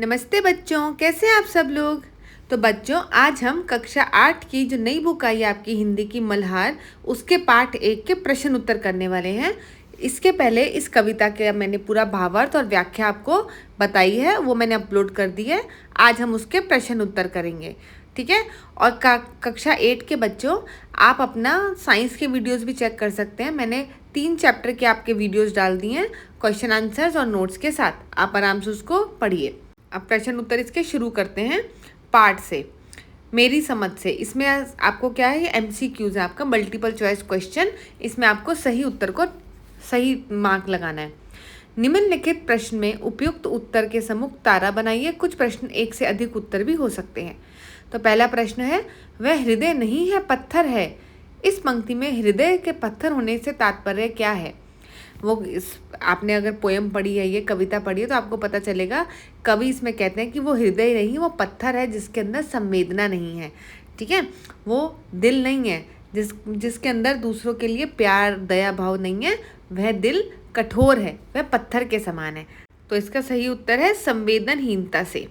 नमस्ते बच्चों, कैसे हैं आप सब लोग। तो बच्चों, आज हम कक्षा 8 की जो नई बुक आई है आपकी हिंदी की मल्हार, उसके पाठ 1 के प्रश्न उत्तर करने वाले हैं। इसके पहले इस कविता के मैंने पूरा भावार्थ और व्याख्या आपको बताई है, वो मैंने अपलोड कर दी है। आज हम उसके प्रश्न उत्तर करेंगे, ठीक है। और कक्षा 8 के बच्चों, आप अपना साइंस के वीडियोस भी चेक कर सकते हैं। मैंने 3 चैप्टर के आपके वीडियोस डाल दिए हैं, क्वेश्चन आंसर्स और नोट्स के साथ। आप आराम से उसको पढ़िए। अब प्रश्न उत्तर इसके शुरू करते हैं पार्ट से, मेरी समझ से। इसमें आपको क्या है, MCQs है आपका, मल्टीपल चॉइस क्वेश्चन। इसमें आपको सही उत्तर को सही मार्क लगाना है। निम्नलिखित प्रश्न में उपयुक्त उत्तर के सम्मुख तारा बनाइए। कुछ प्रश्न एक से अधिक उत्तर भी हो सकते हैं। तो पहला प्रश्न है, वह हृदय नहीं है पत्थर है। इस पंक्ति में हृदय के पत्थर होने से तात्पर्य क्या है। आपने अगर पोयम पढ़ी है, ये कविता पढ़ी है, तो आपको पता चलेगा। कवि इसमें कहते हैं कि वो हृदय नहीं, वो पत्थर है जिसके अंदर संवेदना नहीं है, ठीक है। वो दिल नहीं है जिसके अंदर दूसरों के लिए प्यार दया भाव नहीं है। वह दिल कठोर है, वह पत्थर के समान है। तो इसका सही उत्तर है संवेदनहीनता से।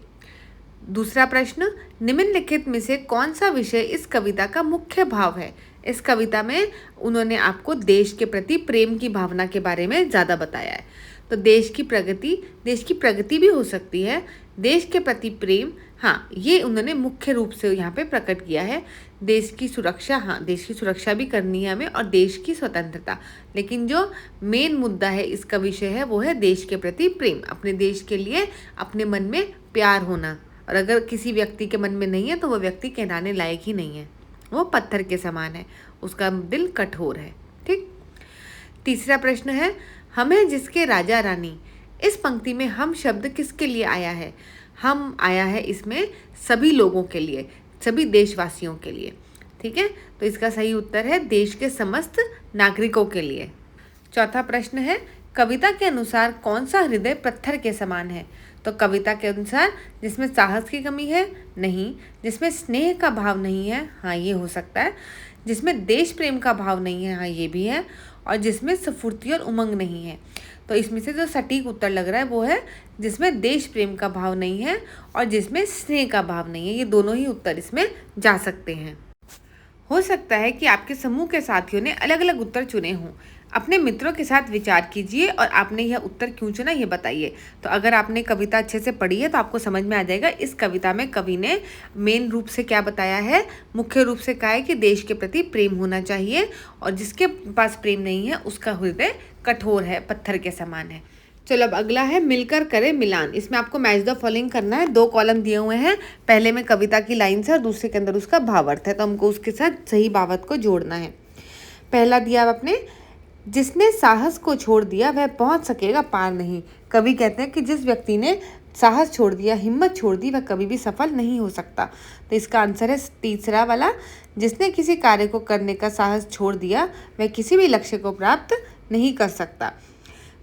दूसरा प्रश्न, निम्नलिखित में से कौन सा विषय इस कविता का मुख्य भाव है। इस कविता में उन्होंने आपको देश के प्रति प्रेम की भावना के बारे में ज़्यादा बताया है। तो देश की प्रगति भी हो सकती है। देश के प्रति प्रेम, हाँ, ये उन्होंने मुख्य रूप से यहाँ पे प्रकट किया है। देश की सुरक्षा, हाँ, देश की सुरक्षा भी करनी है हमें, और देश की स्वतंत्रता। लेकिन जो मेन मुद्दा है इसका विषय है, वो है देश के प्रति प्रेम, अपने देश के लिए अपने मन में प्यार होना। और अगर किसी व्यक्ति के मन में नहीं है तो वो व्यक्ति कहलाने लायक ही नहीं है, वो पत्थर के समान है, उसका दिल कठोर है, ठीक। तीसरा प्रश्न है, हम हैं जिसके राजा रानी। इस पंक्ति में हम शब्द किसके लिए आया है। हम आया है इसमें सभी लोगों के लिए, सभी देशवासियों के लिए, ठीक है। तो इसका सही उत्तर है देश के समस्त नागरिकों के लिए। चौथा प्रश्न है, कविता के अनुसार कौन सा हृदय पत्थर के समान है। तो कविता के अनुसार जिसमें साहस की कमी है, नहीं। जिसमें स्नेह का भाव नहीं है, हाँ, ये हो सकता है। जिसमें देश प्रेम का भाव नहीं है, हाँ, ये भी है। और जिसमें स्फूर्ति और उमंग नहीं है। तो इसमें से जो सटीक उत्तर लग रहा है वो है जिसमें देश प्रेम का भाव नहीं है और जिसमें स्नेह का भाव नहीं है। ये दोनों ही उत्तर इसमें जा सकते हैं। हो सकता है कि आपके समूह के साथियों ने अलग अलग उत्तर चुने हों। अपने मित्रों के साथ विचार कीजिए और आपने यह उत्तर क्यों चुना, ये बताइए। तो अगर आपने कविता अच्छे से पढ़ी है तो आपको समझ में आ जाएगा इस कविता में कवि ने मेन रूप से क्या बताया है। मुख्य रूप से कहा है कि देश के प्रति प्रेम होना चाहिए, और जिसके पास प्रेम नहीं है उसका हृदय कठोर है, पत्थर के समान है। चलो, अब अगला है मिलकर करें मिलान। इसमें आपको मैच द फॉलोइंग करना है। 2 कॉलम दिए हुए हैं, पहले में कविता की लाइन है और दूसरे के अंदर उसका भावार्थ है, तो हमको उसके साथ सही भावार्थ को जोड़ना है। पहला दिया आपने, जिसने साहस को छोड़ दिया वह पहुंच सकेगा पार नहीं। कवि कहते हैं कि जिस व्यक्ति ने साहस छोड़ दिया, हिम्मत छोड़ दी, वह कभी भी सफल नहीं हो सकता। तो इसका आंसर है तीसरा वाला, जिसने किसी कार्य को करने का साहस छोड़ दिया वह किसी भी लक्ष्य को प्राप्त नहीं कर सकता।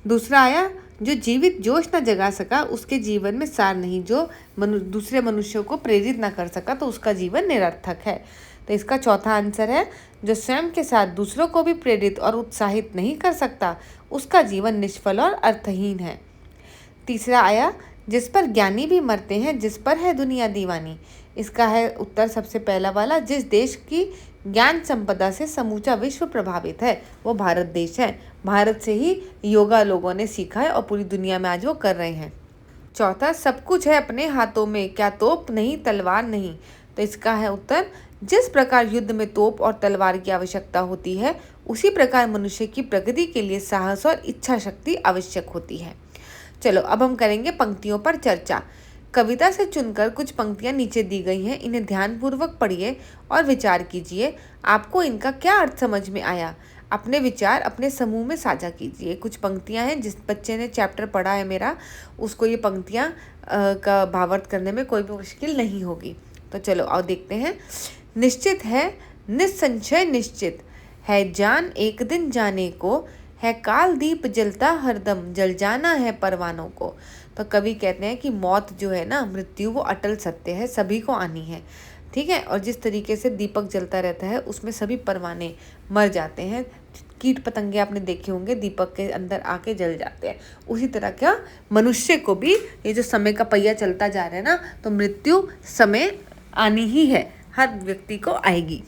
दूसरा आया, जो जीवित जोश न जगा सका उसके जीवन में सार नहीं। जो दूसरे मनुष्यों को प्रेरित न कर सका तो उसका जीवन निरर्थक है। तो इसका चौथा आंसर है, जो स्वयं के साथ दूसरों को भी प्रेरित और उत्साहित नहीं कर सकता उसका जीवन निष्फल और अर्थहीन है। तीसरा आया, जिस पर ज्ञानी भी मरते हैं जिस पर है दुनिया दीवानी। इसका है उत्तर सबसे पहला वाला, जिस देश की ज्ञान संपदा से समूचा विश्व प्रभावित है वो भारत देश है। भारत से ही योगा लोगों ने सीखा है और पूरी दुनिया में आज वो कर रहे हैं। चौथा, सब कुछ है अपने हाथों में, क्या तोप नहीं तलवार नहीं। तो इसका है उत्तर, जिस प्रकार युद्ध में तोप और तलवार की आवश्यकता होती है उसी प्रकार मनुष्य की प्रगति के लिए साहस और इच्छा शक्ति आवश्यक होती है। चलो, अब हम करेंगे पंक्तियों पर चर्चा। कविता से चुनकर कुछ पंक्तियां नीचे दी गई हैं, इन्हें ध्यानपूर्वक पढ़िए और विचार कीजिए। आपको इनका क्या अर्थ समझ में आया। अपने विचार अपने समूह में साझा कीजिए। कुछ पंक्तियां हैं, जिस बच्चे ने चैप्टर पढ़ा है मेरा, उसको ये पंक्तियां का भावार्थ करने में कोई भी मुश्किल नहीं होगी। तो चलो आओ देखते हैं। निश्चित है निस्संशय निश्चित है, जान एक दिन जाने को है, काल दीप जलता हरदम जल जाना है परवानों को। तो कवि कहते हैं कि मौत जो है ना, मृत्यु, वो अटल सत्य है, सभी को आनी है, ठीक है। और जिस तरीके से दीपक जलता रहता है उसमें सभी परवाने मर जाते हैं, कीट पतंगे आपने देखे होंगे दीपक के अंदर आके जल जाते हैं, उसी तरह क्या मनुष्य को भी ये जो समय का पहिया चलता जा रहा है ना, तो मृत्यु समय आनी ही है, हर व्यक्ति को आएगी।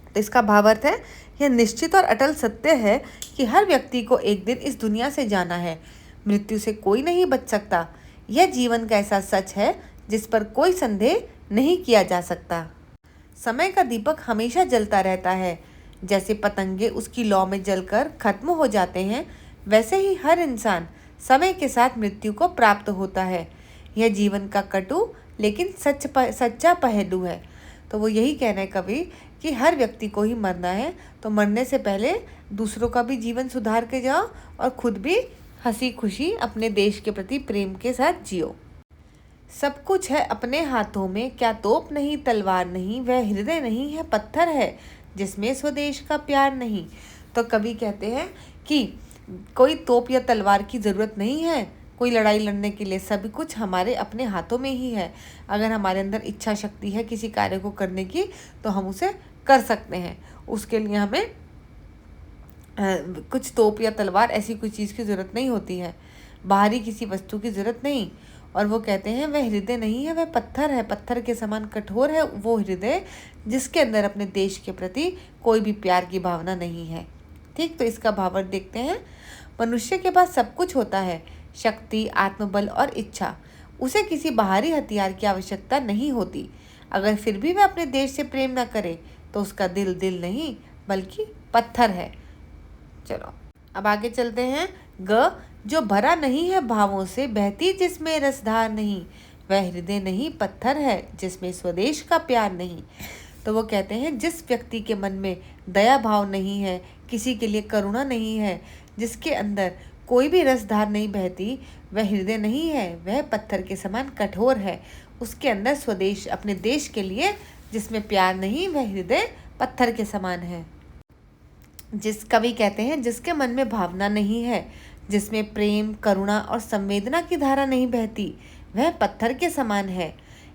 तो इसका भावार्थ है, यह निश्चित और अटल सत्य है कि हर व्यक्ति को एक दिन इस दुनिया से जाना है। मृत्यु से कोई नहीं बच सकता। यह जीवन का ऐसा सच है जिस पर कोई संदेह नहीं किया जा सकता। समय का दीपक हमेशा जलता रहता है। जैसे पतंगे उसकी लौ में जलकर खत्म हो जाते हैं, वैसे ही हर इंसान समय के साथ मृत्यु को प्राप्त होता है। यह जीवन का कटु लेकिन सच्चा पहलू है। तो वो यही कहना है कवि कि हर व्यक्ति को ही मरना है, तो मरने से पहले दूसरों का भी जीवन सुधार के जाओ और खुद भी हंसी खुशी अपने देश के प्रति प्रेम के साथ जियो। सब कुछ है अपने हाथों में, क्या तोप नहीं तलवार नहीं, वह हृदय नहीं है पत्थर है जिसमें स्वदेश का प्यार नहीं। तो कवि कहते हैं कि कोई तोप या तलवार की ज़रूरत नहीं है कोई लड़ाई लड़ने के लिए, सभी कुछ हमारे अपने हाथों में ही है। अगर हमारे अंदर इच्छा शक्ति है किसी कार्य को करने की, तो हम उसे कर सकते हैं। उसके लिए हमें कुछ तोप या तलवार ऐसी कोई चीज़ की ज़रूरत नहीं होती है, बाहरी किसी वस्तु की ज़रूरत नहीं। और वो कहते हैं वह हृदय नहीं है, वह पत्थर है, पत्थर के समान कठोर है वो हृदय जिसके अंदर अपने देश के प्रति कोई भी प्यार की भावना नहीं है। ठीक, तो इसका भावार्थ देखते हैं। मनुष्य के पास सब कुछ होता है, शक्ति, आत्मबल और इच्छा। उसे किसी बाहरी हथियार की आवश्यकता नहीं होती। अगर फिर भी वह अपने देश से प्रेम न करे तो उसका दिल दिल नहीं बल्कि पत्थर है। चलो अब आगे चलते हैं। ग, जो भरा नहीं है भावों से, बहती जिसमें रसधार नहीं, वह हृदय नहीं पत्थर है जिसमें स्वदेश का प्यार नहीं। तो वो कहते हैं जिस व्यक्ति के मन में दया भाव नहीं है, किसी के लिए करुणा नहीं है, जिसके अंदर कोई भी रसधार नहीं बहती, वह हृदय नहीं है, वह पत्थर के समान कठोर है। उसके अंदर स्वदेश अपने देश के लिए जिसमें प्यार नहीं, वह हृदय पत्थर के समान है। जिस कवि कहते हैं जिसके मन में भावना नहीं है, जिसमें प्रेम, करुणा और संवेदना की धारा नहीं बहती, वह पत्थर के समान है।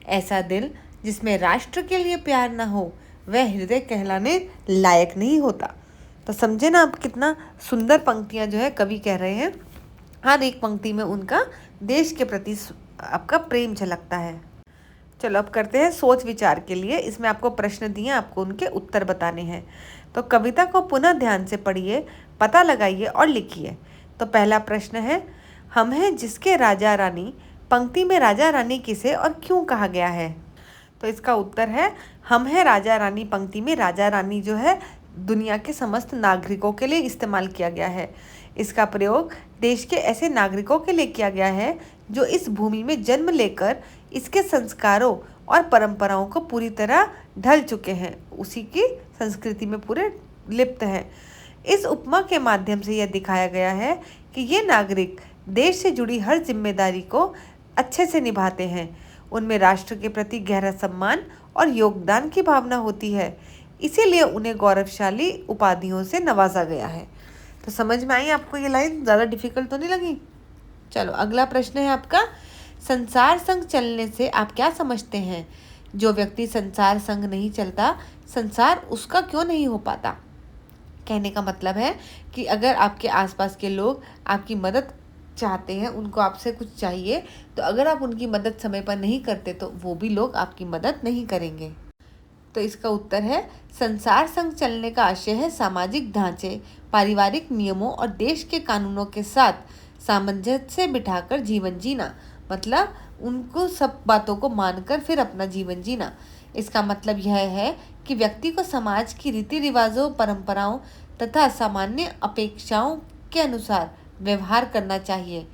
ऐसा दिल जिसमें राष्ट्र के लिए प्यार न हो, वह हृदय कहलाने लायक नहीं होता। तो समझे ना आप कितना सुंदर पंक्तियां जो है कवि कह रहे हैं। हर एक पंक्ति में उनका देश के प्रति आपका प्रेम झलकता है। चलो अब करते हैं सोच विचार के लिए। इसमें आपको प्रश्न दिए, आपको उनके उत्तर बताने हैं। तो कविता को पुनः ध्यान से पढ़िए, पता लगाइए और लिखिए। तो पहला प्रश्न है, हम हैं जिसके राजा रानी, पंक्ति में राजा रानी किसे और क्यों कहा गया है? तो इसका उत्तर है, हम हैं राजा रानी पंक्ति में राजा रानी जो है दुनिया के समस्त नागरिकों के लिए इस्तेमाल किया गया है। इसका प्रयोग देश के ऐसे नागरिकों के लिए किया गया है जो इस भूमि में जन्म लेकर इसके संस्कारों और परंपराओं को पूरी तरह ढल चुके हैं, उसी की संस्कृति में पूरे लिप्त हैं। इस उपमा के माध्यम से यह दिखाया गया है कि ये नागरिक देश से जुड़ी हर जिम्मेदारी को अच्छे से निभाते हैं। उनमें राष्ट्र के प्रति गहरा सम्मान और योगदान की भावना होती है, इसीलिए उन्हें गौरवशाली उपाधियों से नवाजा गया है। तो समझ में आई आपको ये लाइन? ज़्यादा डिफिकल्ट तो नहीं लगी? चलो अगला प्रश्न है आपका, संसार संग चलने से आप क्या समझते हैं? जो व्यक्ति संसार संग नहीं चलता, संसार उसका क्यों नहीं हो पाता? कहने का मतलब है कि अगर आपके आसपास के लोग आपकी मदद चाहते हैं, उनको आपसे कुछ चाहिए, तो अगर आप उनकी मदद समय पर नहीं करते तो वो भी लोग आपकी मदद नहीं करेंगे। तो इसका उत्तर है, संसार संग चलने का आशय है सामाजिक ढांचे, पारिवारिक नियमों और देश के कानूनों के साथ सामंजस्य बिठाकर जीवन जीना। मतलब उनको सब बातों को मानकर फिर अपना जीवन जीना। इसका मतलब यह है कि व्यक्ति को समाज की रीति रिवाजों, परंपराओं तथा सामान्य अपेक्षाओं के अनुसार व्यवहार करना चाहिए।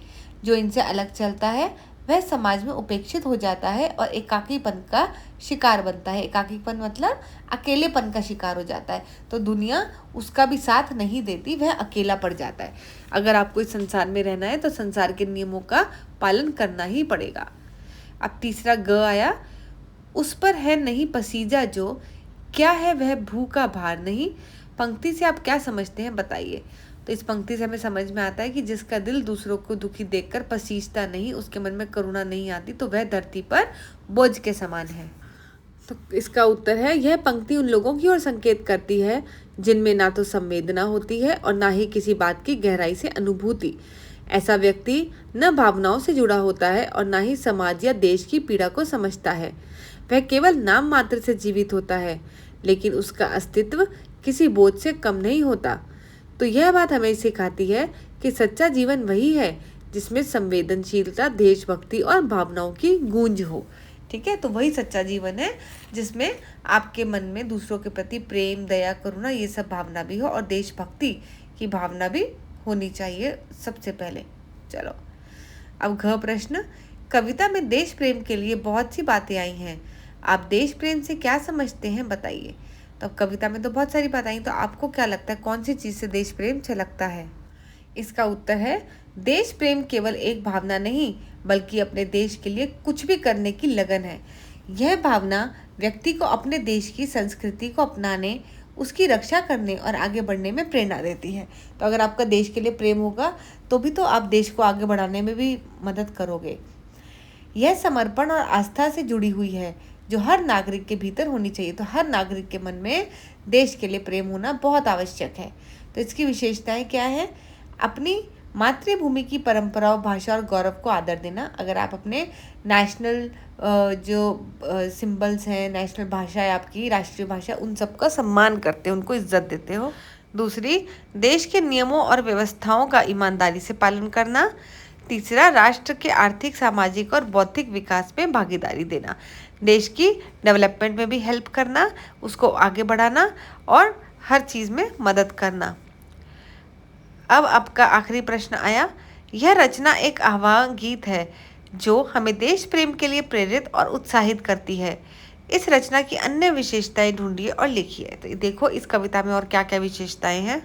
जो इनसे अलग चलता है वह समाज में उपेक्षित हो जाता है और एकाकीपन का शिकार बनता है। एकाकीपन मतलब अकेलेपन का शिकार हो जाता है, तो दुनिया उसका भी साथ नहीं देती, वह अकेला पड़ जाता है। अगर आपको इस संसार में रहना है तो संसार के नियमों का पालन करना ही पड़ेगा। अब तीसरा ग आया, उस पर है नहीं पसीजा जो, क्या है वह भू का भार नहीं। पंक्ति से आप क्या समझते हैं बताइए। तो इस पंक्ति से हमें समझ में आता है कि जिसका दिल दूसरों को दुखी देखकर पसीजता नहीं, उसके मन में करुणा नहीं आती, तो वह धरती पर बोझ के समान है। तो इसका उत्तर है, यह पंक्ति उन लोगों की ओर संकेत करती है जिनमें ना तो संवेदना होती है और ना ही किसी बात की गहराई से अनुभूति। ऐसा व्यक्ति न भावनाओं से जुड़ा होता है और ना ही समाज या देश की पीड़ा को समझता है। वह केवल नाम मात्र से जीवित होता है, लेकिन उसका अस्तित्व किसी बोझ से कम नहीं होता। तो यह बात हमें सिखाती है कि सच्चा जीवन वही है जिसमें संवेदनशीलता, देशभक्ति और भावनाओं की गूंज हो। ठीक है, तो वही सच्चा जीवन है जिसमें आपके मन में दूसरों के प्रति प्रेम, दया, करुणा ये सब भावना भी हो और देशभक्ति की भावना भी होनी चाहिए सबसे पहले। चलो अब घ प्रश्न, कविता में देश प्रेम के लिए बहुत सी बातें आई हैं। आप देश प्रेम से क्या समझते हैं, बताइए। तो कविता में तो बहुत सारी बातें आई, तो आपको क्या लगता है कौन सी चीज़ से देश प्रेम छलकता है? इसका उत्तर है देश प्रेम केवल एक भावना नहीं बल्कि अपने देश के लिए कुछ भी करने की लगन है। यह भावना व्यक्ति को अपने देश की संस्कृति को अपनाने, उसकी रक्षा करने और आगे बढ़ने में प्रेरणा देती है। तो अगर आपका देश के लिए प्रेम होगा तो भी तो आप देश को आगे बढ़ाने में भी मदद करोगे। यह समर्पण और आस्था से जुड़ी हुई है जो हर नागरिक के भीतर होनी चाहिए। तो हर नागरिक के मन में देश के लिए प्रेम होना बहुत आवश्यक है। तो इसकी विशेषताएं क्या है? अपनी मातृभूमि की परंपराओं, भाषा और गौरव को आदर देना। अगर आप अपने नेशनल जो सिंबल्स हैं, नेशनल भाषा है आपकी, राष्ट्रीय भाषा, उन सब का सम्मान करते हो, उनको इज्जत देते हो। दूसरी, देश के नियमों और व्यवस्थाओं का ईमानदारी से पालन करना। तीसरा, राष्ट्र के आर्थिक, सामाजिक और बौद्धिक विकास में भागीदारी देना। देश की डेवलपमेंट में भी हेल्प करना, उसको आगे बढ़ाना और हर चीज़ में मदद करना। अब आपका आखिरी प्रश्न आया, यह रचना एक आह्वान गीत है जो हमें देश प्रेम के लिए प्रेरित और उत्साहित करती है। इस रचना की अन्य विशेषताएं ढूंढिए और लिखिए। तो देखो इस कविता में और क्या क्या विशेषताएं हैं।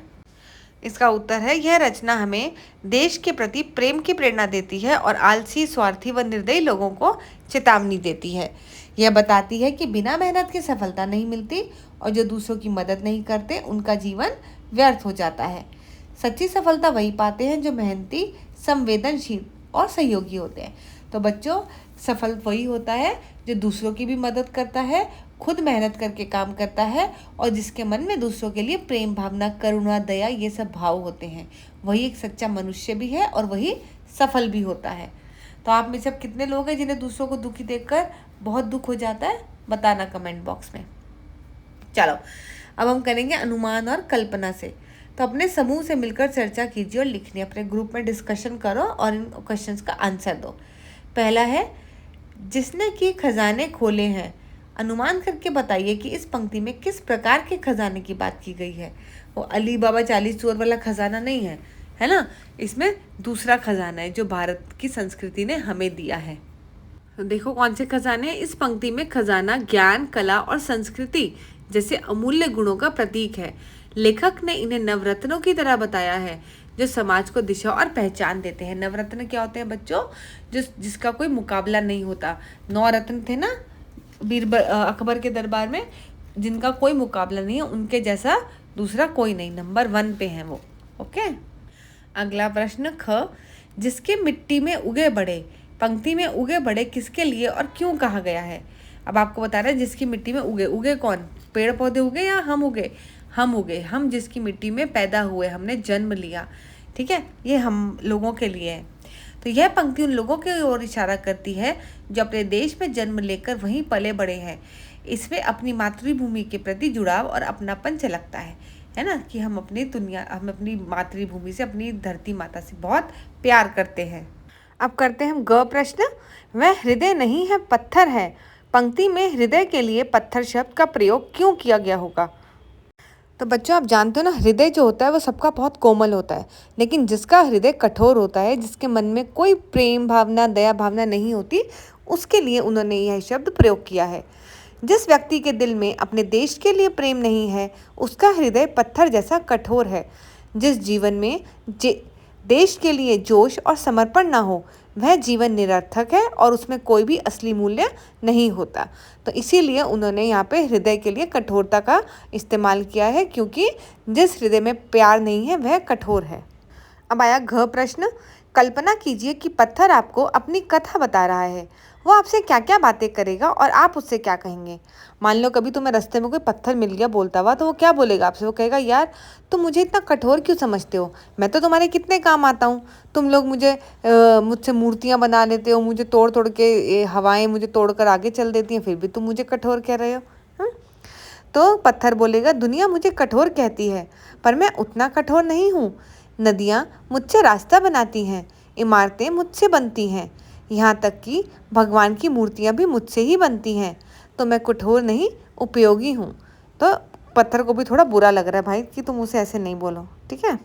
इसका उत्तर है, यह रचना हमें देश के प्रति प्रेम की प्रेरणा देती है और आलसी, स्वार्थी व निर्दयी लोगों को चेतावनी देती है। यह बताती है कि बिना मेहनत के सफलता नहीं मिलती और जो दूसरों की मदद नहीं करते उनका जीवन व्यर्थ हो जाता है। सच्ची सफलता वही पाते हैं जो मेहनती, संवेदनशील और सहयोगी होते हैं। तो बच्चों, सफल वही होता है जो दूसरों की भी मदद करता है, खुद मेहनत करके काम करता है और जिसके मन में दूसरों के लिए प्रेम भावना, करुणा, दया ये सब भाव होते हैं। वही एक सच्चा मनुष्य भी है और वही सफल भी होता है। तो आप में सब कितने लोग हैं जिन्हें दूसरों को दुखी देखकर बहुत दुख हो जाता है? बताना कमेंट बॉक्स में। चलो अब हम करेंगे अनुमान और कल्पना से। तो अपने समूह से मिलकर चर्चा कीजिए और लिखने, अपने ग्रुप में डिस्कशन करो और इन क्वेश्चंस का आंसर दो। पहला है, जिसने कि खजाने खोले हैं, अनुमान करके बताइए कि इस पंक्ति में किस प्रकार के खजाने की बात की गई है। वो अली बाबा 40 चोर वाला खजाना नहीं है, है ना। इसमें दूसरा खजाना है जो भारत की संस्कृति ने हमें दिया है। तो देखो कौन से खजाने। इस पंक्ति में खजाना ज्ञान, कला और संस्कृति जैसे अमूल्य गुणों का प्रतीक है। लेखक ने इन्हें नवरत्नों की तरह बताया है जो समाज को दिशा और पहचान देते हैं। नवरत्न क्या होते हैं बच्चों? जिसका कोई मुकाबला नहीं होता। 9 रत्न थे ना अकबर के दरबार में, जिनका कोई मुकाबला नहीं है, उनके जैसा दूसरा कोई नहीं, नंबर 1 पे हैं वो। ओके। अगला प्रश्न ख, जिसके मिट्टी में उगे बड़े, पंक्ति में उगे बड़े किसके लिए और क्यों कहा गया है? अब आपको बता रहे हैं जिसकी मिट्टी में उगे। उगे कौन? पेड़ पौधे उगे या हम उगे? हम उगे। हम जिसकी मिट्टी में पैदा हुए, हमने जन्म लिया, ठीक है, ये हम लोगों के लिए है। तो यह पंक्ति उन लोगों की ओर इशारा करती है जो अपने देश में जन्म लेकर वहीं पले बड़े हैं। इसमें अपनी मातृभूमि के प्रति जुड़ाव और अपनापन झलकता है ना, कि हम अपनी मातृभूमि से, अपनी धरती माता से बहुत प्यार करते हैं। अब करते हैं हम ग प्रश्न। वह हृदय नहीं है, पत्थर है। पंक्ति में हृदय के लिए पत्थर शब्द का प्रयोग क्यों किया गया होगा? तो बच्चों, आप जानते हो ना, हृदय जो होता है वो सबका बहुत कोमल होता है, लेकिन जिसका हृदय कठोर होता है, जिसके मन में कोई प्रेम भावना, दया भावना नहीं होती, उसके लिए उन्होंने यह शब्द प्रयोग किया है। जिस व्यक्ति के दिल में अपने देश के लिए प्रेम नहीं है, उसका हृदय पत्थर जैसा कठोर है। जिस जीवन में देश के लिए जोश और समर्पण ना हो, वह जीवन निरर्थक है और उसमें कोई भी असली मूल्य नहीं होता। तो इसीलिए उन्होंने यहाँ पे हृदय के लिए कठोरता का इस्तेमाल किया है, क्योंकि जिस हृदय में प्यार नहीं है वह कठोर है। अब आया घ प्रश्न, कल्पना कीजिए कि पत्थर आपको अपनी कथा बता रहा है। वो आपसे क्या क्या बातें करेगा और आप उससे क्या कहेंगे। मान लो कभी तुम्हें रास्ते में कोई पत्थर मिल गया बोलता हुआ, तो वो क्या बोलेगा आपसे? वो कहेगा, यार तुम मुझे इतना कठोर क्यों समझते हो, मैं तो तुम्हारे कितने काम आता हूँ। तुम लोग मुझसे मूर्तियाँ बना लेते हो, मुझे तोड़ तोड़ के हवाएं मुझे तोड़ कर आगे चल देती हैं, फिर भी तुम मुझे कठोर कह रहे हो। तो पत्थर बोलेगा, दुनिया मुझे कठोर कहती है, पर मैं उतना कठोर नहीं हूँ। नदियाँ मुझसे रास्ता बनाती हैं, इमारतें मुझसे बनती हैं, यहाँ तक कि भगवान की मूर्तियाँ भी मुझसे ही बनती हैं। तो मैं कठोर नहीं, उपयोगी हूँ। तो पत्थर को भी थोड़ा बुरा लग रहा है भाई कि तुम उसे ऐसे नहीं बोलो, ठीक है।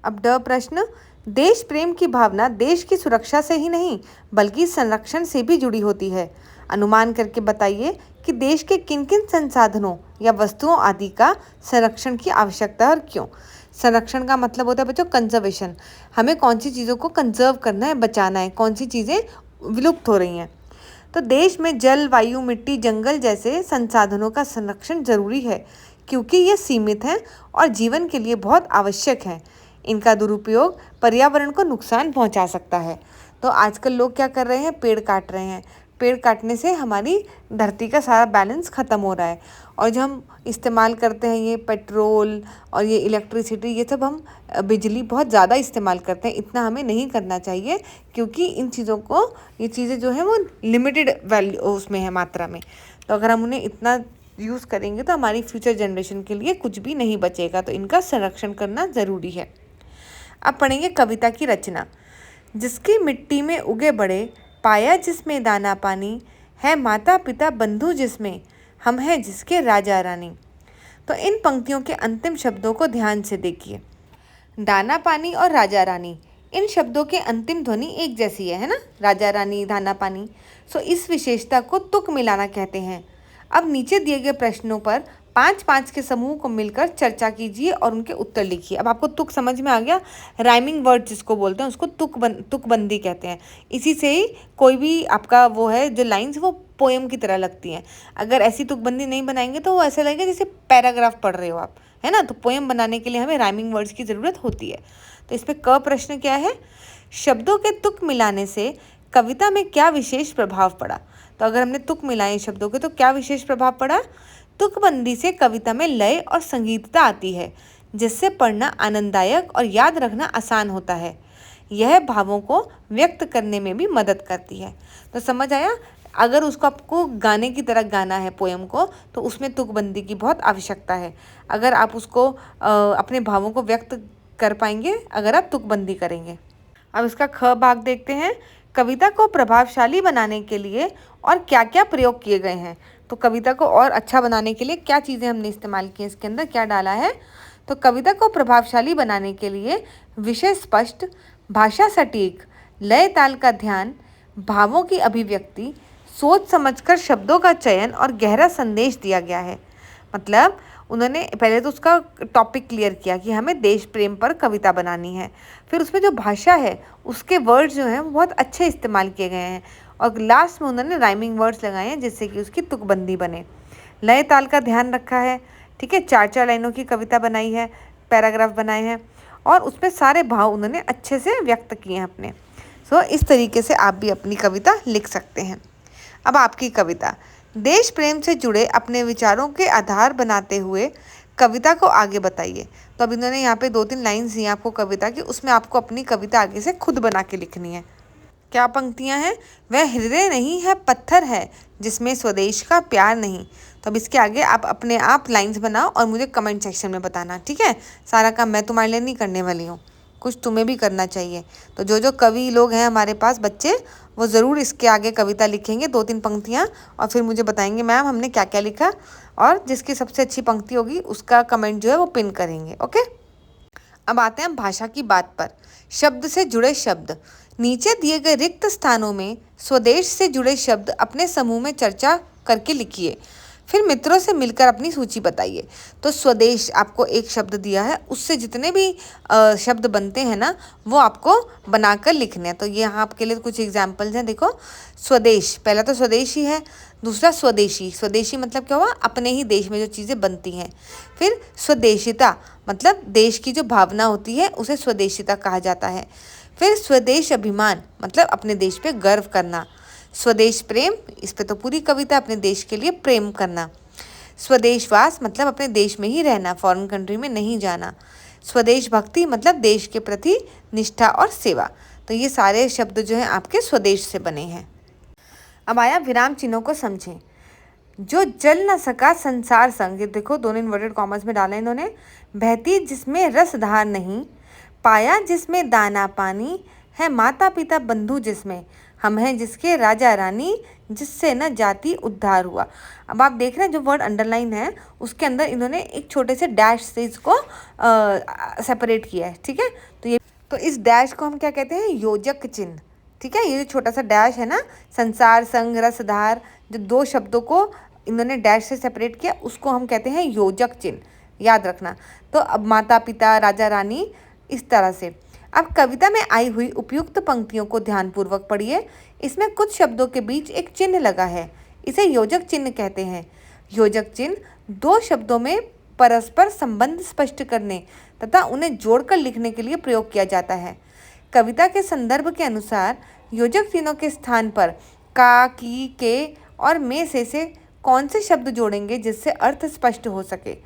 अब प्रश्न, देश प्रेम की भावना देश की सुरक्षा से ही नहीं बल्कि संरक्षण से भी जुड़ी होती है। अनुमान करके बताइए कि देश के किन किन संसाधनों या वस्तुओं आदि का संरक्षण की आवश्यकता है और क्यों। संरक्षण का मतलब होता है बच्चों कंजर्वेशन। हमें कौन सी चीज़ों को कंजर्व करना है, बचाना है, कौन सी चीज़ें विलुप्त हो रही हैं। तो देश में जल, वायु, मिट्टी, जंगल जैसे संसाधनों का संरक्षण जरूरी है, क्योंकि ये सीमित हैं और जीवन के लिए बहुत आवश्यक हैं। इनका दुरुपयोग पर्यावरण को नुकसान पहुंचा सकता है। तो आजकल लोग क्या कर रहे हैं, पेड़ काट रहे हैं। पेड़ काटने से हमारी धरती का सारा बैलेंस ख़त्म हो रहा है। और जो हम इस्तेमाल करते हैं ये पेट्रोल और ये इलेक्ट्रिसिटी, ये सब हम बिजली बहुत ज़्यादा इस्तेमाल करते हैं। इतना हमें नहीं करना चाहिए, क्योंकि इन चीज़ों को, ये चीज़ें जो हैं वो लिमिटेड वैल्यू उसमें है, मात्रा में। तो अगर हम उन्हें इतना यूज़ करेंगे तो हमारी फ्यूचर जनरेशन के लिए कुछ भी नहीं बचेगा। तो इनका संरक्षण करना ज़रूरी है। अब पढ़ेंगे कविता की रचना। जिसकी मिट्टी में उगे बड़े, पाया जिसमें दाना पानी, है माता पिता बंधु जिसमें, हम हैं जिसके राजा रानी। तो इन पंक्तियों के अंतिम शब्दों को ध्यान से देखिए। दाना पानी और राजा रानी, इन शब्दों के अंतिम ध्वनि एक जैसी है ना, राजा रानी, दाना पानी। सो इस विशेषता को तुक मिलाना कहते हैं। अब नीचे दिए गए प्रश्नों पर 5-5 के समूह को मिलकर चर्चा कीजिए और उनके उत्तर लिखिए। अब आपको तुक समझ में आ गया। राइमिंग वर्ड जिसको बोलते हैं उसको तुकबंदी कहते हैं। इसी से ही कोई भी आपका वो है जो लाइन्स, वो पोएम की तरह लगती हैं। अगर ऐसी तुकबंदी नहीं बनाएंगे तो वो ऐसा लगेगा जैसे पैराग्राफ पढ़ रहे हो आप, है ना। तो पोएम बनाने के लिए हमें राइमिंग वर्ड्स की ज़रूरत होती है। तो इसमें क प्रश्न क्या है, शब्दों के तुक मिलाने से कविता में क्या विशेष प्रभाव पड़ा। तो अगर हमने तुक मिलाए शब्दों के तो क्या विशेष प्रभाव पड़ा। तुकबंदी से कविता में लय और संगीतता आती है, जिससे पढ़ना आनंददायक और याद रखना आसान होता है। यह भावों को व्यक्त करने में भी मदद करती है। तो समझ आया। अगर उसको आपको गाने की तरह गाना है पोएम को, तो उसमें तुकबंदी की बहुत आवश्यकता है। अगर आप उसको अपने भावों को व्यक्त कर पाएंगे अगर आप तुकबंदी करेंगे। अब इसका ख भाग देखते हैं। कविता को प्रभावशाली बनाने के लिए और क्या क्या प्रयोग किए गए हैं। तो कविता को और अच्छा बनाने के लिए क्या चीज़ें हमने इस्तेमाल की, इसके अंदर क्या डाला है। तो कविता को प्रभावशाली बनाने के लिए विषय स्पष्ट, भाषा सटीक, लय ताल का ध्यान, भावों की अभिव्यक्ति, सोच समझकर शब्दों का चयन और गहरा संदेश दिया गया है। मतलब उन्होंने पहले तो उसका टॉपिक क्लियर किया कि हमें देश प्रेम पर कविता बनानी है। फिर उसमें जो भाषा है उसके वर्ड्स जो हैं वो बहुत अच्छे इस्तेमाल किए गए हैं। और लास्ट में उन्होंने राइमिंग वर्ड्स लगाए हैं जिससे कि उसकी तुकबंदी बने। लय ताल का ध्यान रखा है, ठीक है। 4-4 लाइनों की कविता बनाई है, पैराग्राफ बनाए हैं और उसमें सारे भाव उन्होंने अच्छे से व्यक्त किए हैं अपने। सो इस तरीके से आप भी अपनी कविता लिख सकते हैं। अब आपकी कविता, देश प्रेम से जुड़े अपने विचारों के आधार बनाते हुए कविता को आगे बताइए। तो अब इन्होंने यहाँ पे 2-3 लाइन्स दी आपको कविता की, उसमें आपको अपनी कविता आगे से खुद बना के लिखनी है। क्या पंक्तियाँ हैं, वह हृदय नहीं है पत्थर है जिसमें स्वदेश का प्यार नहीं। तो अब इसके आगे आप अपने आप लाइन्स बनाओ और मुझे कमेंट सेक्शन में बताना, ठीक है। सारा काम मैं तुम्हारे लिए नहीं करने वाली हूँ, कुछ तुम्हें भी करना चाहिए। तो जो जो कवि लोग हैं हमारे पास बच्चे, वो ज़रूर इसके आगे कविता लिखेंगे 2-3 पंक्तियाँ और फिर मुझे बताएंगे मैम हमने क्या क्या लिखा। और जिसकी सबसे अच्छी पंक्ति होगी उसका कमेंट जो है वो पिन करेंगे, ओके। अब आते हैं भाषा की बात पर। शब्द से जुड़े शब्द, नीचे दिए गए रिक्त स्थानों में स्वदेश से जुड़े शब्द अपने समूह में चर्चा करके लिखिए। फिर मित्रों से मिलकर अपनी सूची बताइए। तो स्वदेश आपको एक शब्द दिया है, उससे जितने भी शब्द बनते हैं ना वो आपको बनाकर लिखने हैं। तो ये यहाँ आपके लिए कुछ एग्जाम्पल्स हैं। देखो, स्वदेश, पहला तो स्वदेश ही है। दूसरा स्वदेशी, स्वदेशी मतलब क्या हुआ, अपने ही देश में जो चीज़ें बनती हैं। फिर स्वदेशिता मतलब देश की जो भावना होती है उसे स्वदेशिता कहा जाता है। फिर स्वदेश अभिमान मतलब अपने देश पे गर्व करना। स्वदेश प्रेम, इस पे तो पूरी कविता अपने देश के लिए प्रेम करना। स्वदेशवास मतलब अपने देश में ही रहना, फॉरेन कंट्री में नहीं जाना। स्वदेश भक्ति मतलब देश के प्रति निष्ठा और सेवा। तो ये सारे शब्द जो हैं आपके स्वदेश से बने हैं। अब आया विराम चिन्हों को समझें। जो जल न सका संसार संग, ये देखो दोनों इन्वर्टेड कॉमर्स में डाले इन्होंने। बहती जिसमें रस धार नहीं, पाया जिसमें दाना पानी, है माता पिता बंधु जिसमें, हम हैं जिसके राजा रानी, जिससे न जाति उद्धार हुआ। अब आप देख रहे हैं जो वर्ड अंडरलाइन है उसके अंदर इन्होंने एक छोटे से डैश से इसको सेपरेट किया है, ठीक है। तो इस डैश को हम क्या कहते हैं, योजक चिन्ह, ठीक है। ये जो छोटा सा डैश है ना, संसार संग रसधार, जो दो शब्दों को इन्होंने डैश से सेपरेट किया उसको हम कहते हैं योजक चिन्ह, याद रखना। तो अब माता पिता राजा रानी, इस तरह से। अब कविता में आई हुई उपयुक्त पंक्तियों को ध्यानपूर्वक पढ़िए। इसमें कुछ शब्दों के बीच एक चिन्ह लगा है, इसे योजक चिन्ह कहते हैं। योजक चिन्ह दो शब्दों में परस्पर संबंध स्पष्ट करने तथा उन्हें जोड़कर लिखने के लिए प्रयोग किया जाता है। कविता के संदर्भ के अनुसार योजक चिन्हों के स्थान पर का, की, के और में से कौन से शब्द जोड़ेंगे जिससे अर्थ स्पष्ट हो सके।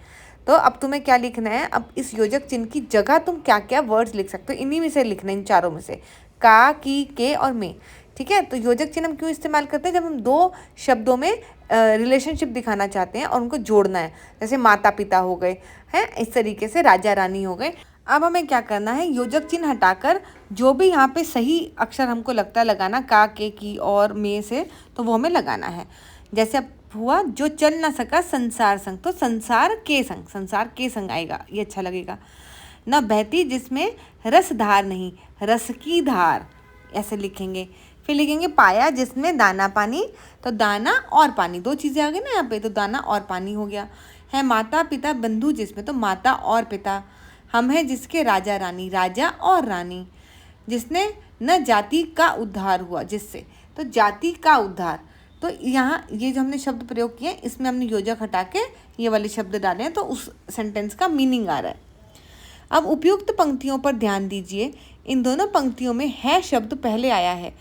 तो अब तुम्हें क्या लिखना है, अब इस योजक चिन्ह की जगह तुम क्या क्या वर्ड्स लिख सकते हो, इन्हीं में से लिखना है, इन चारों में से, का, की, के और में, ठीक है। तो योजक चिन्ह हम क्यों इस्तेमाल करते हैं, जब हम दो शब्दों में रिलेशनशिप दिखाना चाहते हैं और उनको जोड़ना है, जैसे माता पिता हो गए हैं, इस तरीके से राजा रानी हो गए। अब हमें क्या करना है, योजक चिन्ह हटाकर जो भी यहाँ पे सही अक्षर हमको लगता है लगाना, का, के, की और में से, तो वो हमें लगाना है। जैसे अब हुआ जो चल ना सका संसार संग, तो संसार के संग आएगा, ये अच्छा लगेगा ना। बहती जिसमें रस धार नहीं, रस की धार, ऐसे लिखेंगे। फिर लिखेंगे पाया जिसमें दाना पानी, तो दाना और पानी, दो चीज़ें आ गई ना यहाँ पे, तो दाना और पानी हो गया। है माता पिता बंधु जिसमें, तो माता और पिता। हम हैं जिसके राजा रानी, राजा और रानी। जिसने न जाति का उद्धार हुआ, जिससे, तो जाति का उद्धार। तो यहाँ ये जो हमने शब्द प्रयोग किए इसमें हमने योजक हटा के ये वाले शब्द डाले हैं, तो उस सेंटेंस का मीनिंग आ रहा है। अब उपयुक्त पंक्तियों पर ध्यान दीजिए। इन दोनों पंक्तियों में है शब्द पहले आया है,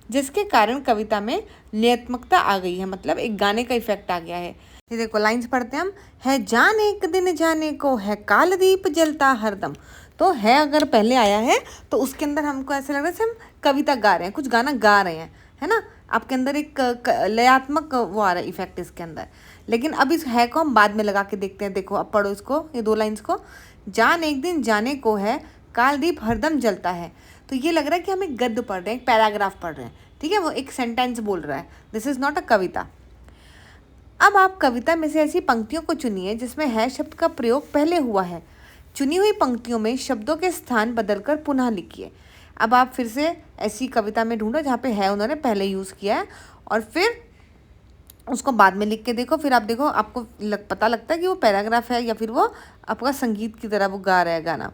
जिसके कारण कविता में नियत्मकता आ गई है, मतलब एक गाने का इफेक्ट आ गया है। ये देखो लाइंस पढ़ते हैं हम। है जान एक दिन जाने को, है काल दीप जलता हरदम। तो है अगर पहले आया है तो उसके अंदर हमको ऐसा लग रहा है जैसे हम कविता गा रहे हैं, कुछ गाना गा रहे हैं, है ना। आपके अंदर एक लयात्मक वो आ रहा है इफेक्ट इसके अंदर। लेकिन अब इस है को हम बाद में लगा के देखते हैं। देखो अब पढ़ो इसको, ये दो लाइंस को। जान एक दिन जाने को है, कालदीप हरदम जलता है। तो ये लग रहा है कि हम एक गद्य पढ़ रहे हैं, एक पैराग्राफ पढ़ रहे हैं, ठीक है। वो एक सेंटेंस बोल रहा है, दिस इज नॉट अ कविता। अब आप कविता में से ऐसी पंक्तियों को चुनिए जिसमें है शब्द का प्रयोग पहले हुआ है। चुनी हुई पंक्तियों में शब्दों के स्थान बदलकर पुनः लिखिए। अब आप फिर से ऐसी कविता में ढूंढो जहाँ पे है उन्होंने पहले यूज़ किया है, और फिर उसको बाद में लिख के देखो। फिर आप देखो, आपको पता लगता है कि वो पैराग्राफ है या फिर वो आपका संगीत की तरह वो गा रहा है गाना।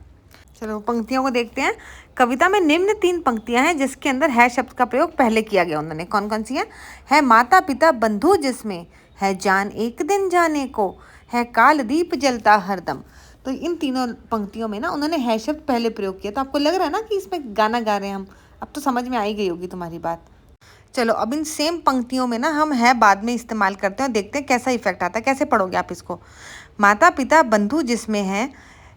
चलो पंक्तियों को देखते हैं। कविता में निम्न 3 पंक्तियां हैं जिसके अंदर है शब्द का प्रयोग पहले किया गया। उन्होंने कौन कौन सी है माता पिता बंधु जिसमें, है जान एक दिन जाने को, है काल दीप जलता हरदम। तो इन तीनों पंक्तियों में ना उन्होंने है शब्द पहले प्रयोग किया। तो आपको लग रहा है ना कि इसमें गाना गा रहे हैं हम। अब तो समझ में आ ही गई होगी तुम्हारी बात। चलो अब इन सेम पंक्तियों में ना हम है बाद में इस्तेमाल करते हैं और देखते हैं कैसा इफेक्ट आता है। कैसे पढ़ोगे आप इसको। माता पिता बंधु जिसमें है,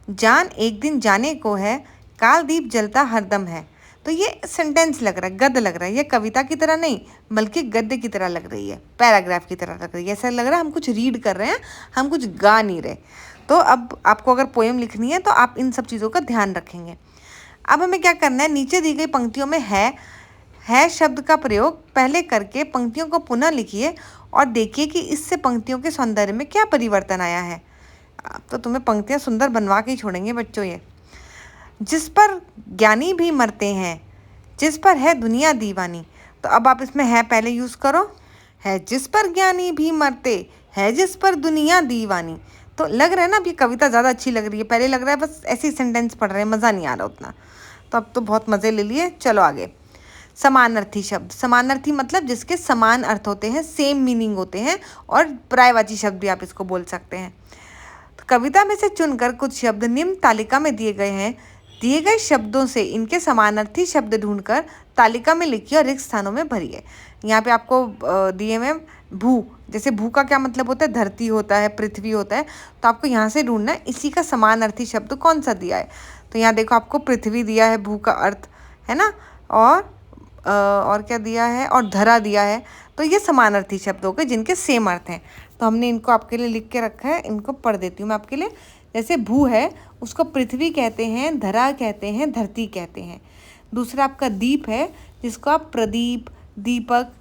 जान एक दिन जाने को है, काल दीप जलता हरदम है। तो ये सेंटेंस लग रहा है, गद्य लग रहा है। ये कविता की तरह नहीं बल्कि गद्य की तरह लग रही है, पैराग्राफ की तरह लग रही है। ऐसा लग रहा है हम कुछ रीड कर रहे हैं, हम कुछ गा नहीं रहे। तो अब आपको अगर पोएम लिखनी है तो आप इन सब चीज़ों का ध्यान रखेंगे। अब हमें क्या करना है, नीचे दी गई पंक्तियों में है शब्द का प्रयोग पहले करके पंक्तियों को पुनः लिखिए और देखिए कि इससे पंक्तियों के सौंदर्य में क्या परिवर्तन आया है। अब तो तुम्हें पंक्तियाँ सुंदर बनवा के ही छोड़ेंगे बच्चों। ये जिस पर ज्ञानी भी मरते हैं, जिस पर है दुनिया दीवानी। तो अब आप इसमें है पहले यूज़ करो। है जिस पर ज्ञानी भी मरते, है जिस पर दुनिया दीवानी। तो लग रहा है ना अब ये कविता ज़्यादा अच्छी लग रही है। पहले लग रहा है बस ऐसी सेंटेंस पढ़ रहे हैं, मज़ा नहीं आ रहा उतना। तो अब तो बहुत मज़े ले लिए। चलो आगे। समानार्थी शब्द। समानार्थी मतलब जिसके समान अर्थ होते हैं, सेम मीनिंग होते हैं, और पर्यायवाची शब्द भी आप इसको बोल सकते हैं। तो कविता में से चुनकर कुछ शब्द निम्न तालिका में दिए गए हैं दिए गए शब्दों से इनके समानार्थी शब्द ढूंढकर तालिका में लिखिए और रिक्त स्थानों में भरिए। यहाँ पे आपको दिए में भू, जैसे भू का क्या मतलब होता है, धरती होता है, पृथ्वी होता है, तो आपको यहाँ से ढूंढना है इसी का समानार्थी शब्द कौन सा दिया है। तो यहाँ देखो आपको पृथ्वी दिया है, भू का अर्थ है ना, और क्या दिया है, और धरा दिया है। तो ये समानार्थी शब्द हो गए जिनके सेम अर्थ हैं। तो हमने इनको आपके लिए लिख के रखा है, इनको पढ़ देती हूँ मैं आपके लिए। जैसे भू है उसको पृथ्वी कहते हैं, धरा कहते हैं, धरती कहते हैं। दूसरा आपका दीप है जिसको आप प्रदीप, दीपक,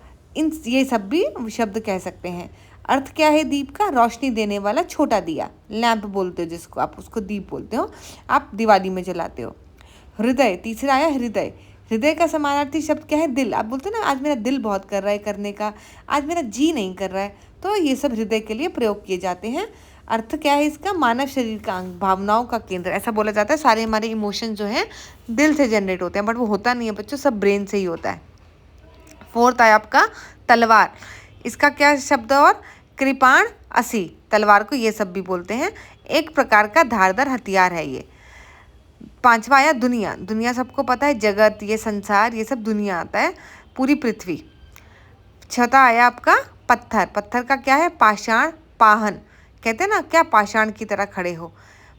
ये सब भी शब्द कह सकते हैं। अर्थ क्या है दीप का, रोशनी देने वाला छोटा दिया, लैंप बोलते हो जिसको, आप उसको दीप बोलते हो, आप दिवाली में जलाते हो। हृदय, तीसरा आया हृदय। हृदय का समानार्थी शब्द क्या है, दिल। आप बोलते हो ना आज मेरा दिल बहुत कर रहा है करने का, आज मेरा जी नहीं कर रहा है, तो ये सब हृदय के लिए प्रयोग किए जाते हैं। अर्थ क्या है इसका, मानव शरीर का अंग, भावनाओं का केंद्र। ऐसा बोला जाता है सारे हमारे इमोशन जो हैं दिल से जनरेट होते हैं, बट वो होता नहीं है बच्चों, सब ब्रेन से ही होता है। फोर्थ है आपका तलवार। इसका क्या शब्द, और कृपाण असी, तलवार को ये सब भी बोलते हैं, एक प्रकार का धारदार हथियार है ये। पांचवा आया दुनिया। दुनिया सबको पता है, जगत, ये संसार, ये सब दुनिया आता है, पूरी पृथ्वी। छठा आया आपका पत्थर। पत्थर का क्या है, पाषाण, पाहन, कहते हैं ना क्या पाषाण की तरह खड़े हो,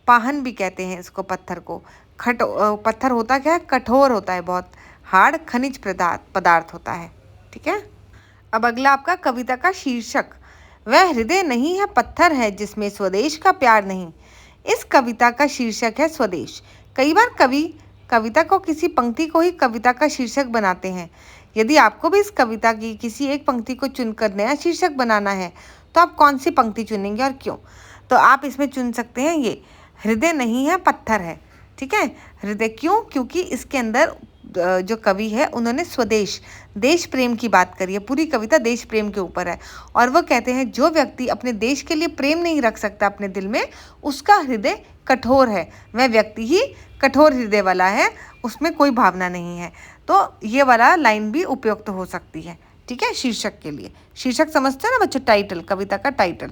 पाहन भी कहते हैं इसको पत्थर को। पत्थर होता क्या है, कठोर होता है, बहुत हार्ड, खनिज पदार्थ होता है। ठीक है। अब अगला आपका कविता का शीर्षक, वह हृदय नहीं है पत्थर है जिसमें स्वदेश का प्यार नहीं। इस कविता का शीर्षक है स्वदेश। कई बार कवि कविता को, किसी पंक्ति को ही कविता का शीर्षक बनाते हैं। यदि आपको भी इस कविता की किसी एक पंक्ति को चुनकर नया शीर्षक बनाना है तो आप कौन सी पंक्ति चुनेंगे और क्यों? तो आप इसमें चुन सकते हैं ये, हृदय नहीं है पत्थर है। ठीक है, हृदय क्यों? क्योंकि इसके अंदर जो कवि है उन्होंने स्वदेश, देश प्रेम की बात करी है। पूरी कविता देश प्रेम के ऊपर है, और वो कहते हैं जो व्यक्ति अपने देश के लिए प्रेम नहीं रख सकता अपने दिल में, उसका हृदय कठोर है, वह व्यक्ति ही कठोर हृदय वाला है, उसमें कोई भावना नहीं है। तो ये वाला लाइन भी उपयुक्त हो सकती है। ठीक है, शीर्षक के लिए। शीर्षक समझते हैं ना बच्चों, टाइटल, कविता का टाइटल।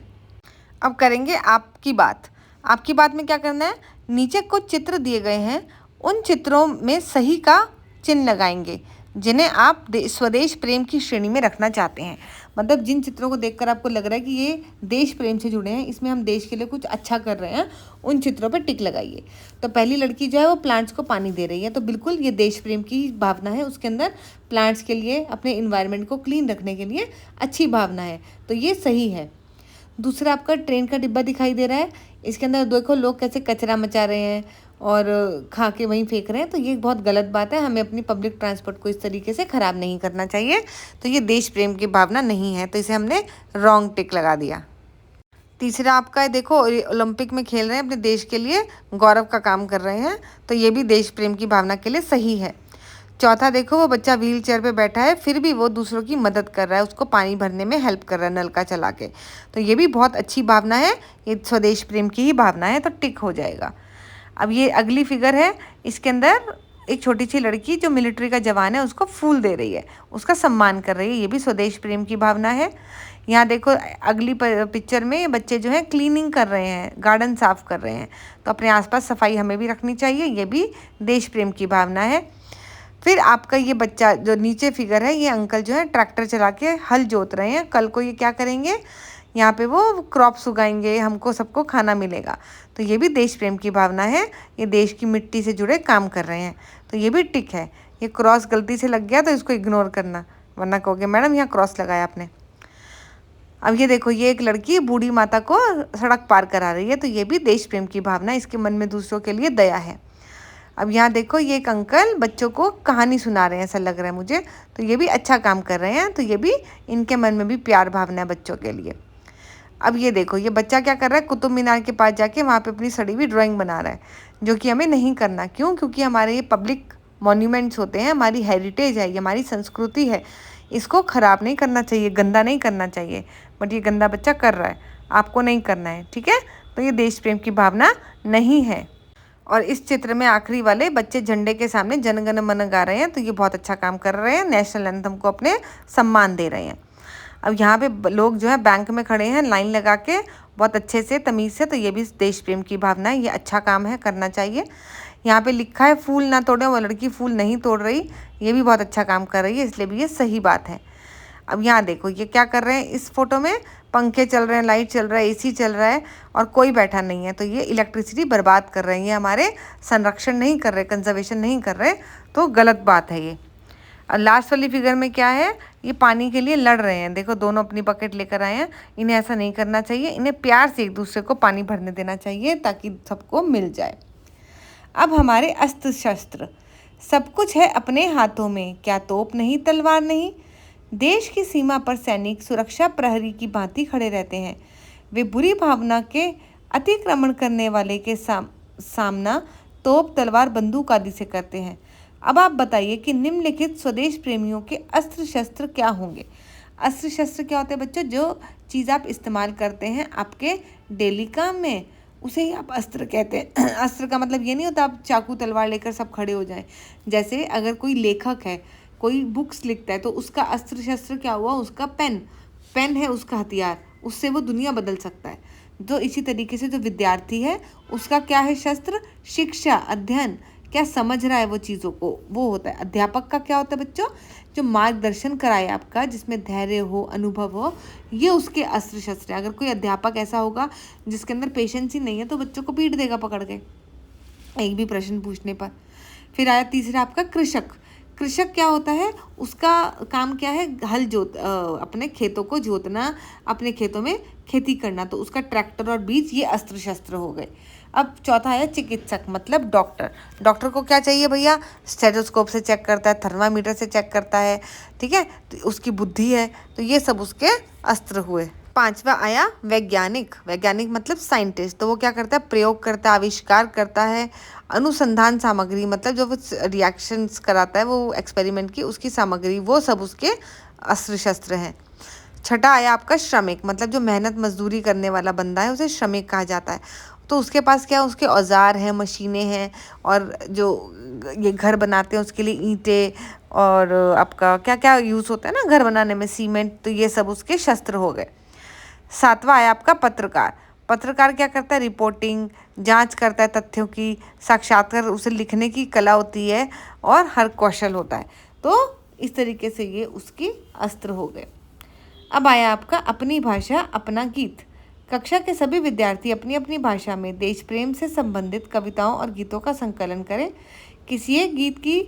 अब करेंगे आपकी बात। आपकी बात में क्या करना है, नीचे कुछ चित्र दिए गए हैं, उन चित्रों में सही का चिन्ह लगाएंगे जिन्हें आप स्वदेश प्रेम की श्रेणी में रखना चाहते हैं। मतलब जिन चित्रों को देखकर आपको लग रहा है कि ये देश प्रेम से जुड़े हैं, इसमें हम देश के लिए कुछ अच्छा कर रहे हैं, उन चित्रों पर टिक लगाइए। तो पहली लड़की जो है वो प्लांट्स को पानी दे रही है, तो बिल्कुल ये देश प्रेम की भावना है, उसके अंदर प्लांट्स के लिए, अपने इन्वायरमेंट को क्लीन रखने के लिए अच्छी भावना है, तो ये सही है। दूसरा आपका ट्रेन का डिब्बा दिखाई दे रहा है, इसके अंदर देखो लोग कैसे कचरा मचा रहे हैं और खा के वहीं फेंक रहे हैं, तो ये बहुत गलत बात है। हमें अपनी पब्लिक ट्रांसपोर्ट को इस तरीके से ख़राब नहीं करना चाहिए। तो ये देश प्रेम की भावना नहीं है, तो इसे हमने रॉन्ग टिक लगा दिया। तीसरा आपका है, देखो ओलंपिक में खेल रहे हैं, अपने देश के लिए गौरव का काम कर रहे हैं, तो ये भी देश प्रेम की भावना के लिए सही है। चौथा देखो, वो बच्चा व्हील चेयर पर बैठा है, फिर भी वो दूसरों की मदद कर रहा है, उसको पानी भरने में हेल्प कर रहा है नलका चला के, तो ये भी बहुत अच्छी भावना है, ये स्वदेश प्रेम की ही भावना है, तो टिक हो जाएगा। अब ये अगली फिगर है, इसके अंदर एक छोटी सी लड़की जो मिलिट्री का जवान है उसको फूल दे रही है, उसका सम्मान कर रही है, ये भी स्वदेश प्रेम की भावना है। यहाँ देखो अगली पिक्चर में ये बच्चे जो हैं क्लीनिंग कर रहे हैं, गार्डन साफ कर रहे हैं, तो अपने आसपास सफाई हमें भी रखनी चाहिए, ये भी देश प्रेम की भावना है। फिर आपका ये बच्चा जो नीचे फिगर है, ये अंकल जो है ट्रैक्टर चला के हल जोत रहे हैं, कल को ये क्या करेंगे, यहाँ पे वो क्रॉप्स उगाएंगे, हमको सबको खाना मिलेगा, तो ये भी देश प्रेम की भावना है, ये देश की मिट्टी से जुड़े काम कर रहे हैं, तो ये भी टिक है। ये क्रॉस गलती से लग गया तो इसको इग्नोर करना, वरना कहोगे मैडम यहाँ क्रॉस लगाया आपने। अब ये देखो, ये एक लड़की बूढ़ी माता को सड़क पार करा रही है, तो ये भी देश प्रेम की भावना, इसके मन में दूसरों के लिए दया है। अब यहाँ देखो, ये एक अंकल बच्चों को कहानी सुना रहे हैं, ऐसा लग रहा है मुझे, तो ये भी अच्छा काम कर रहे हैं, तो ये भी इनके मन में भी प्यार भावना है बच्चों के लिए। अब ये देखो, ये बच्चा क्या कर रहा है, कुतुब मीनार के पास जाके वहाँ पे अपनी सड़ी हुई ड्राइंग बना रहा है, जो कि हमें नहीं करना। क्यों? क्योंकि हमारे ये पब्लिक मॉन्यूमेंट्स होते हैं, हमारी हेरिटेज है, ये हमारी संस्कृति है, इसको ख़राब नहीं करना चाहिए, गंदा नहीं करना चाहिए, बट ये गंदा बच्चा कर रहा है, आपको नहीं करना है। ठीक है, तो ये देश प्रेम की भावना नहीं है। और इस चित्र में आखिरी वाले बच्चे झंडे के सामने जन गण मन गा रहे हैं, तो ये बहुत अच्छा काम कर रहे हैं, नेशनल एंथम को अपने सम्मान दे रहे हैं। अब यहाँ पे लोग जो है बैंक में खड़े हैं लाइन लगा के, बहुत अच्छे से तमीज़ से, तो ये भी देश प्रेम की भावना है, ये अच्छा काम है, करना चाहिए। यहाँ पे लिखा है फूल ना तोड़े, वो लड़की फूल नहीं तोड़ रही, ये भी बहुत अच्छा काम कर रही है, इसलिए भी ये सही बात है। अब यहाँ देखो ये क्या कर रहे हैं, इस फोटो में पंखे चल रहे हैं, लाइट चल रहा है, एसी चल रहा है और कोई बैठा नहीं है, तो ये इलेक्ट्रिसिटी बर्बाद कर रहे हैं, ये हमारे संरक्षण नहीं कर रहे, कंजर्वेशन नहीं कर रहे, तो गलत बात है ये। और लास्ट वाली फिगर में क्या है, ये पानी के लिए लड़ रहे हैं, देखो दोनों अपनी बकेट लेकर आए हैं, इन्हें ऐसा नहीं करना चाहिए, इन्हें प्यार से एक दूसरे को पानी भरने देना चाहिए ताकि सबको मिल जाए। अब हमारे अस्त्र शस्त्र, सब कुछ है अपने हाथों में, क्या तोप नहीं तलवार नहीं। देश की सीमा पर सैनिक सुरक्षा प्रहरी की भांति खड़े रहते हैं, वे बुरी भावना के अतिक्रमण करने वाले के सामना तोप तलवार बंदूक आदि से करते हैं। अब आप बताइए कि निम्नलिखित स्वदेश प्रेमियों के अस्त्र शस्त्र क्या होंगे। अस्त्र शस्त्र क्या होते हैं बच्चों, जो चीज़ आप इस्तेमाल करते हैं आपके डेली काम में, उसे ही आप अस्त्र कहते हैं। अस्त्र का मतलब ये नहीं होता आप चाकू तलवार लेकर सब खड़े हो जाएं। जैसे अगर कोई लेखक है, कोई बुक्स लिखता है, तो उसका अस्त्र शस्त्र क्या हुआ, उसका पेन है उसका हथियार, उससे वो दुनिया बदल सकता है। तो इसी तरीके से जो विद्यार्थी है उसका क्या है शस्त्र, शिक्षा, अध्ययन, क्या समझ रहा है वो चीज़ों को, वो होता है। अध्यापक का क्या होता है बच्चों, जो मार्गदर्शन कराए आपका, जिसमें धैर्य हो, अनुभव हो, ये उसके अस्त्र शस्त्र है। अगर कोई अध्यापक ऐसा होगा जिसके अंदर पेशेंस ही नहीं है तो बच्चों को पीट देगा पकड़ के एक भी प्रश्न पूछने पर। फिर आया तीसरा आपका कृषक। कृषक क्या होता है, उसका काम क्या है, हल अपने खेतों को जोतना, अपने खेतों में खेती करना, तो उसका ट्रैक्टर और बीज ये अस्त्र शस्त्र हो गए। अब चौथा है चिकित्सक, मतलब डॉक्टर। डॉक्टर को क्या चाहिए भैया, स्टेथोस्कोप से चेक करता है, थर्मामीटर से चेक करता है, ठीक है, तो उसकी बुद्धि है, तो ये सब उसके अस्त्र हुए। पांचवा आया वैज्ञानिक। वैज्ञानिक मतलब साइंटिस्ट, तो वो क्या करता है, प्रयोग करता है, आविष्कार करता है। अनुसंधान सामग्री मतलब जो वो रिएक्शंस कराता है, वो एक्सपेरिमेंट की उसकी सामग्री, वो सब उसके अस्त्र शस्त्र हैं। छठा आया आपका श्रमिक, मतलब जो मेहनत मजदूरी करने वाला बंदा है उसे श्रमिक कहा जाता है। तो उसके पास क्या, उसके औजार हैं, मशीनें हैं, और जो ये घर बनाते हैं उसके लिए ईंटें और आपका क्या क्या यूज़ होता है ना घर बनाने में, सीमेंट, तो ये सब उसके शस्त्र हो गए। सातवां है आपका पत्रकार। पत्रकार क्या करता है, रिपोर्टिंग, जांच करता है तथ्यों की, साक्षात्कार, उसे लिखने की कला होती है और हर कौशल होता है। तो इस तरीके से ये उसकी अस्त्र हो गए। अब आया आपका अपनी भाषा अपना गीत। कक्षा के सभी विद्यार्थी अपनी अपनी भाषा में देश प्रेम से संबंधित कविताओं और गीतों का संकलन करें। किसी एक गीत की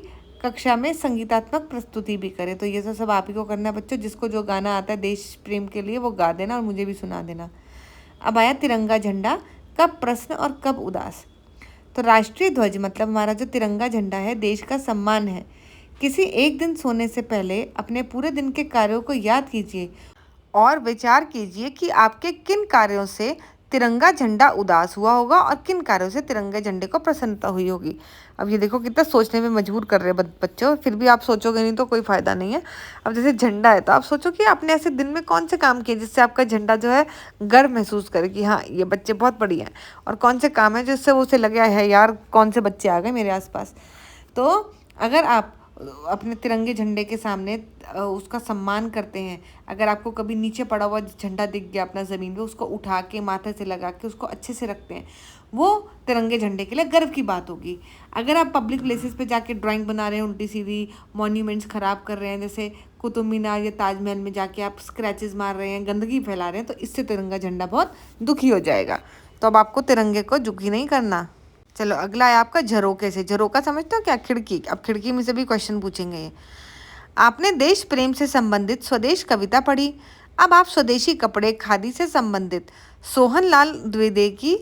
कक्षा में संगीतात्मक प्रस्तुति भी करें। तो ये तो सब आप ही को करना है बच्चों, जिसको जो गाना आता है देश प्रेम के लिए वो गा देना और मुझे भी सुना देना। अब आया तिरंगा झंडा, कब प्रश्न और कब उदास। तो राष्ट्रीय ध्वज मतलब हमारा जो तिरंगा झंडा है देश का सम्मान है। किसी एक दिन सोने से पहले अपने पूरे दिन के कार्यों को याद कीजिए और विचार कीजिए कि आपके किन कार्यों से तिरंगा झंडा उदास हुआ होगा और किन कार्यों से तिरंगे झंडे को प्रसन्नता हुई होगी। अब ये देखो कितना सोचने में मजबूर कर रहे हैं बच्चों, फिर भी आप सोचोगे नहीं तो कोई फ़ायदा नहीं है। अब जैसे झंडा है तो आप सोचो कि आपने ऐसे दिन में कौन से काम किए जिससे आपका झंडा जो है गर्व महसूस करे कि हाँ ये बच्चे बहुत बढ़िया हैं, और कौन से काम है जिससे वो उसे लगे है यार कौन से बच्चे आ गए मेरे आसपास। तो अगर आप अपने तिरंगे झंडे के सामने उसका सम्मान करते हैं, अगर आपको कभी नीचे पड़ा हुआ झंडा दिख गया अपना ज़मीन पे, उसको उठा के माथे से लगा के उसको अच्छे से रखते हैं, वो तिरंगे झंडे के लिए गर्व की बात होगी। अगर आप पब्लिक प्लेसेस पे जाके ड्राइंग बना रहे हैं उल्टी सीधी, मॉन्यूमेंट्स ख़राब कर रहे हैं, जैसे कुतुब मीनार या ताजमहल में जाके आप स्क्रैचेस मार रहे हैं, गंदगी फैला रहे हैं, तो इससे तिरंगा झंडा बहुत दुखी हो जाएगा। तो अब आपको तिरंगे को दुखी नहीं करना। चलो अगला है आपका झरोके से। झरोका समझते हो क्या, खिड़की। अब खिड़की में से भी क्वेश्चन पूछेंगे ये। आपने देश प्रेम से संबंधित स्वदेश कविता पढ़ी, अब आप स्वदेशी कपड़े खादी से संबंधित सोहनलाल द्विवेदी की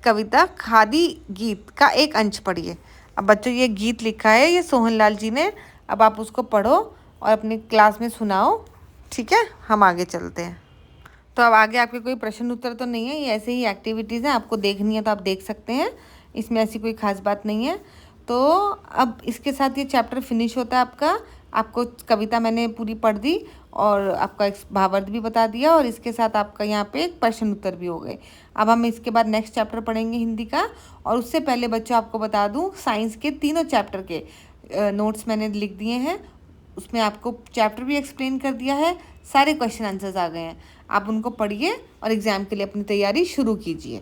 कविता खादी गीत का एक अंश पढ़िए। अब बच्चों ये गीत लिखा है ये सोहनलाल जी ने, अब आप उसको पढ़ो और अपनी क्लास में सुनाओ, ठीक है। हम आगे चलते हैं। तो अब आगे आपके कोई प्रश्न उत्तर तो नहीं है, ये ऐसे ही एक्टिविटीज़ हैं, आपको देखनी है तो आप देख सकते हैं, इसमें ऐसी कोई ख़ास बात नहीं है। तो अब इसके साथ ये चैप्टर फिनिश होता है आपका। आपको कविता मैंने पूरी पढ़ दी और आपका भावार्थ भी बता दिया, और इसके साथ आपका यहाँ पे एक प्रश्न उत्तर भी हो गए। अब हम इसके बाद नेक्स्ट चैप्टर पढ़ेंगे हिंदी का, और उससे पहले बच्चों आपको बता दूँ साइंस के तीनों चैप्टर के नोट्स मैंने लिख दिए हैं, उसमें आपको चैप्टर भी एक्सप्लेन कर दिया है, सारे क्वेश्चन आंसर्स आ गए हैं। आप उनको पढ़िए और एग्ज़ाम के लिए अपनी तैयारी शुरू कीजिए।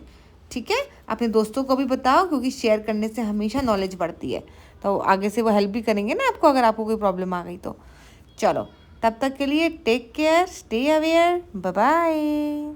ठीक है, अपने दोस्तों को भी बताओ, क्योंकि शेयर करने से हमेशा नॉलेज बढ़ती है। तो आगे से वो हेल्प भी करेंगे ना आपको, अगर आपको कोई प्रॉब्लम आ गई तो। चलो, तब तक के लिए take care, stay aware, bye bye.